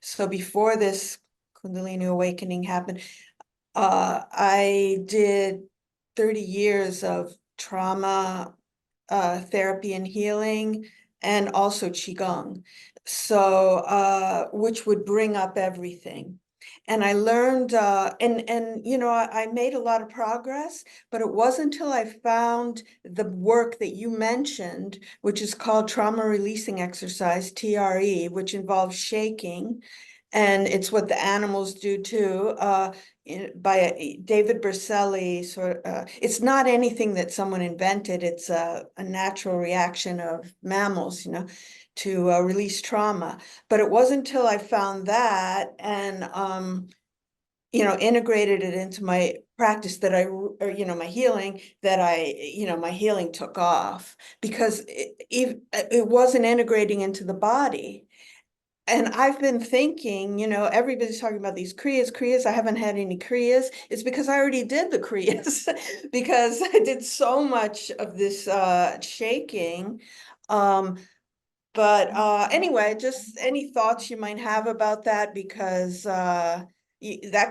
So before this Kundalini awakening happened, I did 30 years of trauma therapy and healing, and also Qigong. So, which would bring up everything. And I learned, and you know, I made a lot of progress, but it wasn't until I found the work that you mentioned, which is called trauma releasing exercise, TRE, which involves shaking. And it's what the animals do too, by David Berceli. It's not anything that someone invented. It's a natural reaction of mammals, to release trauma. But it wasn't until I found that and integrated it into my practice that my healing, that my healing took off, because it wasn't integrating into the body. And I've been thinking, everybody's talking about these Kriyas. I haven't had any Kriyas. It's because I already did the Kriyas because I did so much of this shaking. But anyway, just any thoughts you might have about that, because that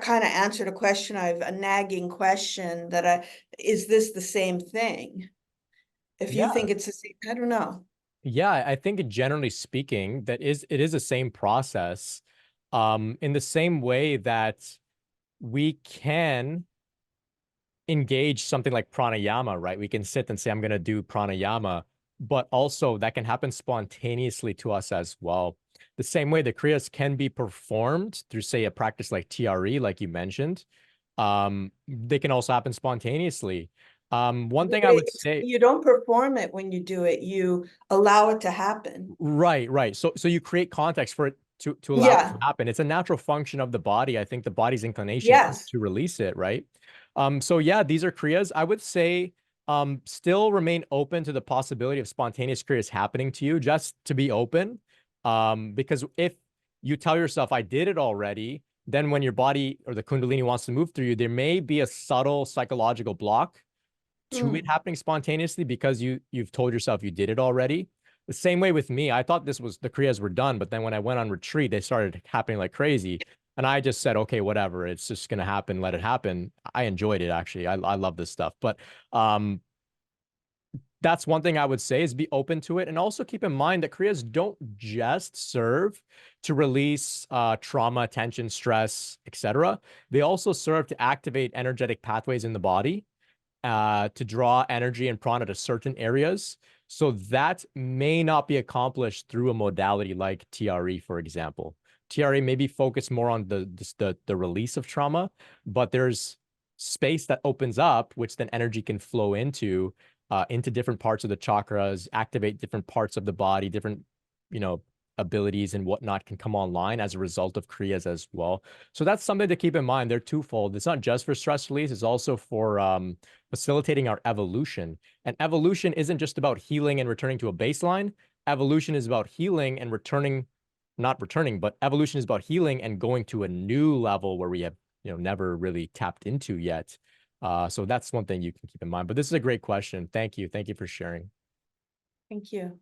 kind of answered a nagging question that is this the same thing? If you Yeah. think it's the same, I don't know. Yeah, I think generally speaking, it is the same process. In the same way that we can engage something like pranayama, right? We can sit and say, I'm going to do pranayama, but also that can happen spontaneously to us as well. The same way the Kriyas can be performed through, say, a practice like TRE, like you mentioned. They can also happen spontaneously. One Yeah, thing but I would say, you don't perform it when you do it. You allow it to happen. right. So you create context for it to allow it to Yeah. happen. It's a natural function of the body. I think the body's inclination is Yes. to release it, right? So yeah, these are Kriyas. I would say still remain open to the possibility of spontaneous Kriyas happening to you, just to be open. Because if you tell yourself, I did it already, then when your body or the Kundalini wants to move through you, there may be a subtle psychological block to it Mm. happening spontaneously because you've told yourself you did it already. The same way with me, I thought this was the Kriyas were done, but then when I went on retreat, they started happening like crazy. And I just said, okay, whatever, it's just gonna happen, let it happen. I enjoyed it actually. I love this stuff. But that's one thing I would say is be open to it. And also keep in mind that Kriyas don't just serve to release trauma, tension, stress, etc. They also serve to activate energetic pathways in the body, to draw energy and prana to certain areas. So that may not be accomplished through a modality like TRE, for example. TRE may be focused more on the release of trauma, but there's space that opens up, which then energy can flow into different parts of the chakras, activate different parts of the body, different, you know, abilities and whatnot can come online as a result of Kriyas as well. So that's something to keep in mind. They're twofold. It's not just for stress release, it's also for facilitating our evolution. And evolution isn't just about healing and returning to a baseline. Evolution is about healing and returning, not returning, but evolution is about healing and going to a new level where we have, never really tapped into yet. So that's one thing you can keep in mind. But this is a great question. Thank you. Thank you for sharing. Thank you.